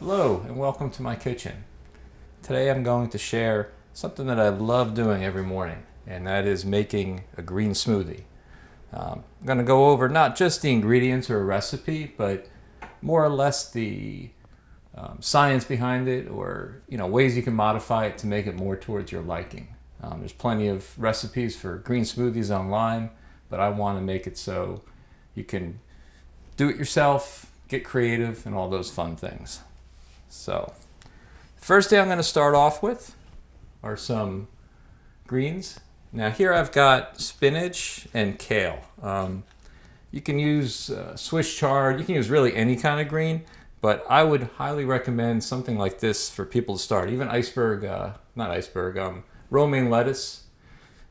Hello and welcome to my kitchen. Today I'm going to share something that I love doing every morning, and that is making a green smoothie. I'm going to go over not just the ingredients or a recipe, but more or less the science behind it, or ways you can modify it to make it more towards your liking. There's plenty of recipes for green smoothies online, but I want to make it so you can do it yourself, get creative, and all those fun things. So, first thing I'm going to start off with are some greens. Now here I've got spinach and kale. You can use Swiss chard, you can use really any kind of green, but I would highly recommend something like this for people to start. Even romaine lettuce,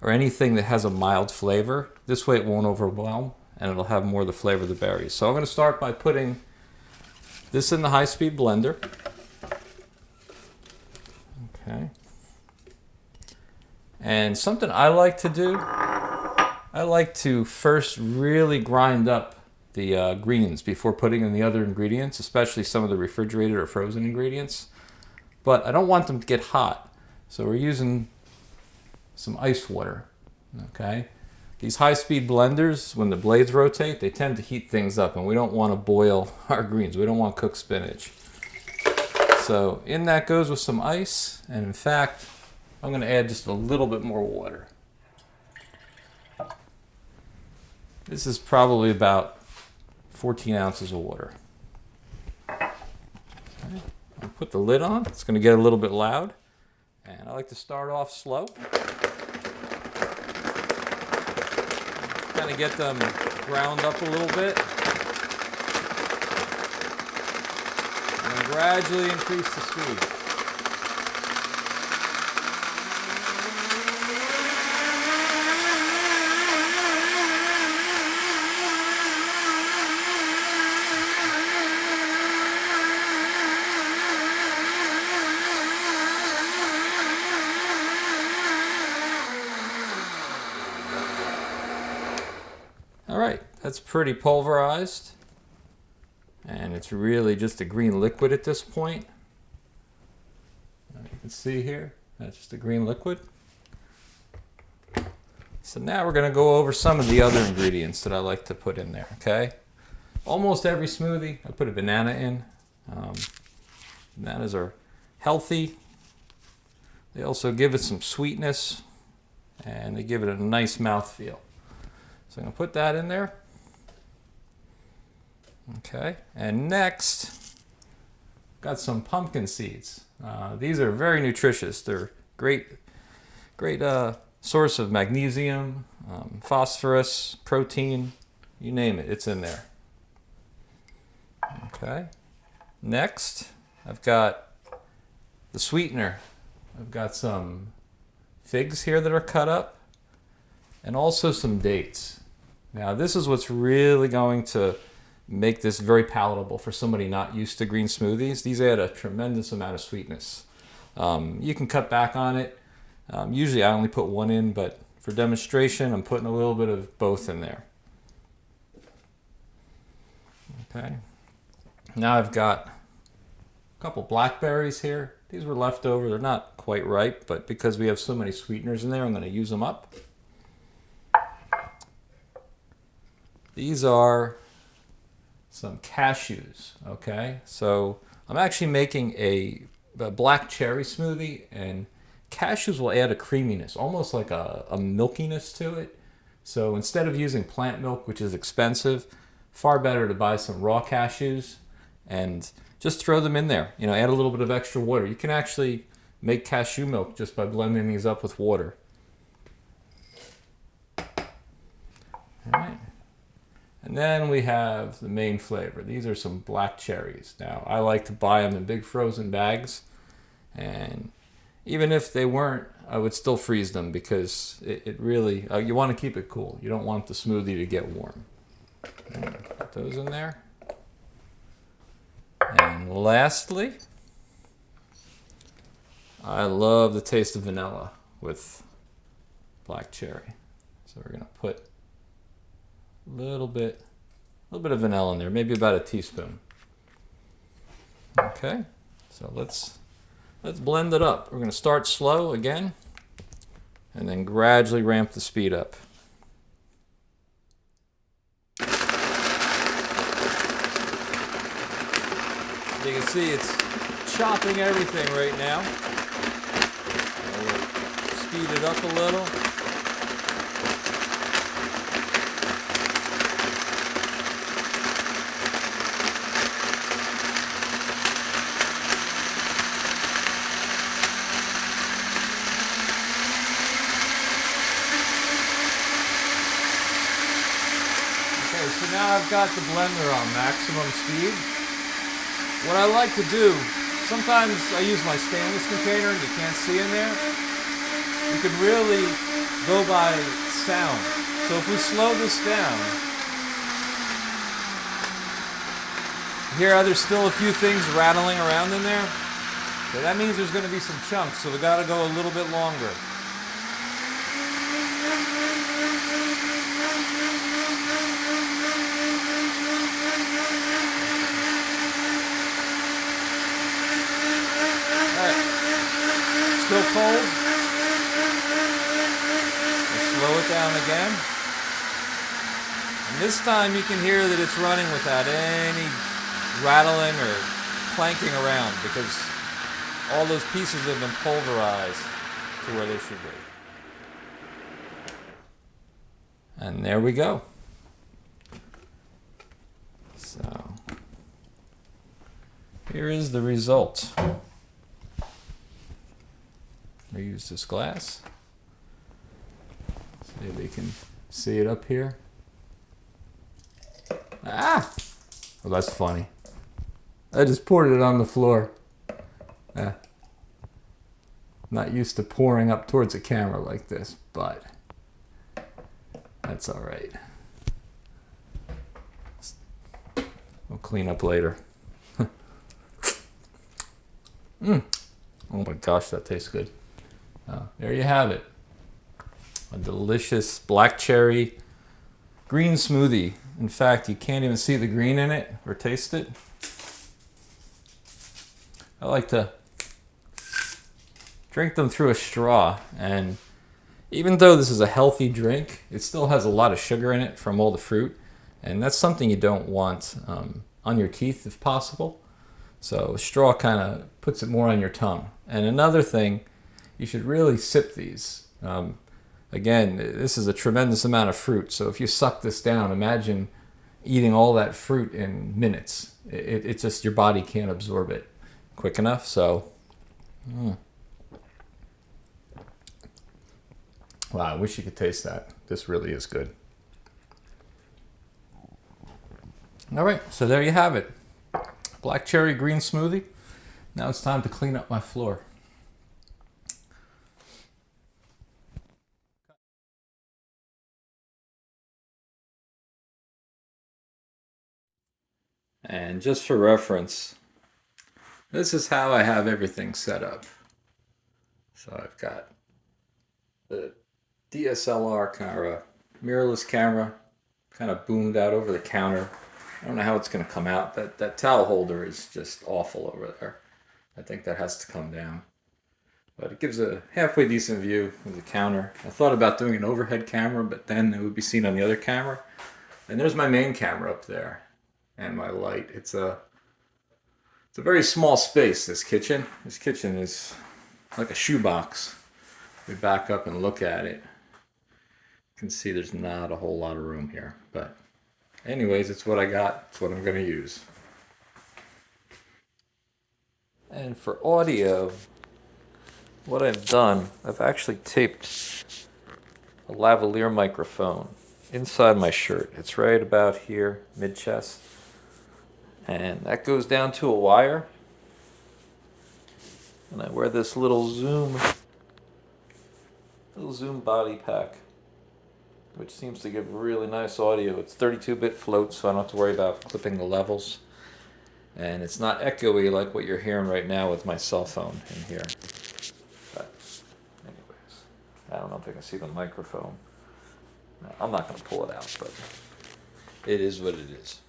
or anything that has a mild flavor. This way it won't overwhelm and it'll have more of the flavor of the berries. So I'm going to start by putting this in the high-speed blender. Okay. And something I like to do, I like to first really grind up the greens before putting in the other ingredients, especially some of the refrigerated or frozen ingredients. But I don't want them to get hot, so we're using some ice water. Okay. These high-speed blenders, when the blades rotate, they tend to heat things up, and we don't want to boil our greens. We don't want cooked spinach. So in that goes with some ice, and in fact, I'm going to add just a little bit more water. This is probably about 14 ounces of water. Okay. I'll put the lid on. It's going to get a little bit loud, and I like to start off slow. Kind of get them ground up a little bit, and then gradually increase the speed. Alright, that's pretty pulverized, and it's really just a green liquid at this point. You can see here, that's just a green liquid. So now we're going to go over some of the other ingredients that I like to put in there, okay? Almost every smoothie, I put a banana in. Bananas are healthy. They also give it some sweetness, and they give it a nice mouthfeel. So I'm going to put that in there. Okay, and next, got some pumpkin seeds. These are very nutritious. They're great source of magnesium, phosphorus, protein, you name it, it's in there. Okay, next, I've got the sweetener. I've got some figs here that are cut up, and also some dates. Now this is what's really going to make this very palatable for somebody not used to green smoothies. These add a tremendous amount of sweetness. You can cut back on it. Usually I only put one in, but for demonstration I'm putting a little bit of both in there. Okay. Now I've got a couple blackberries here. These were left over. They're not quite ripe, but because we have so many sweeteners in there, I'm going to use them up. These are some cashews, okay? So I'm actually making a black cherry smoothie, and cashews will add a creaminess, almost like a milkiness to it. So instead of using plant milk, which is expensive, far better to buy some raw cashews and just throw them in there. Add a little bit of extra water. You can actually make cashew milk just by blending these up with water. All right. And then we have the main flavor. These are some black cherries. Now, I like to buy them in big frozen bags, and even if they weren't, I would still freeze them because it really, you want to keep it cool. You don't want the smoothie to get warm. Put those in there. And lastly, I love the taste of vanilla with black cherry. So we're going to put a little bit of vanilla in there, maybe about a teaspoon. Okay, So let's blend it up. We're going to start slow again, and then gradually ramp the speed up. You can see it's chopping everything right now. We'll speed it up a little. Okay, so now I've got the blender on maximum speed. What I like to do, sometimes I use my stainless container and you can't see in there. You can really go by sound. So if we slow this down, hear how there's still a few things rattling around in there? So that means there's going to be some chunks, so we got to go a little bit longer. Still cold. We'll slow it down again. And this time you can hear that it's running without any rattling or clanking around because all those pieces have been pulverized to where they should be. And there we go. So here is the result. Reuse this glass. See if they can see it up here. Ah! Well, that's funny. I just poured it on the floor. Not used to pouring up towards the camera like this, but that's all right. We'll clean up later. Oh my gosh, that tastes good. There you have it. A delicious black cherry green smoothie. In fact, you can't even see the green in it or taste it. I like to drink them through a straw, and even though this is a healthy drink, it still has a lot of sugar in it from all the fruit, and that's something you don't want on your teeth if possible. So a straw kind of puts it more on your tongue. And another thing, you should really sip these. Again, this is a tremendous amount of fruit, so if you suck this down, imagine eating all that fruit in minutes. It's just your body can't absorb it quick enough, so wow, I wish you could taste that. This really is good. All right, so there you have it. Black cherry green smoothie. Now it's time to clean up my floor. And just for reference, this is how I have everything set up. So I've got the DSLR camera, mirrorless camera, kind of boomed out over the counter. I don't know how it's going to come out. That towel holder is just awful over there. I think that has to come down. But it gives a halfway decent view of the counter. I thought about doing an overhead camera, but then it would be seen on the other camera. And there's my main camera up there. And my light. It's a very small space, this kitchen. This kitchen is like a shoebox. We back up and look at it. You can see there's not a whole lot of room here. But anyways, it's what I got. It's what I'm going to use. And for audio, what I've done, I've actually taped a lavalier microphone inside my shirt. It's right about here, mid-chest. And that goes down to a wire. And I wear this little zoom body pack, which seems to give really nice audio. It's 32-bit float, so I don't have to worry about clipping the levels. And it's not echoey like what you're hearing right now with my cell phone in here. But anyways, I don't know if I can see the microphone. No, I'm not going to pull it out, but it is what it is.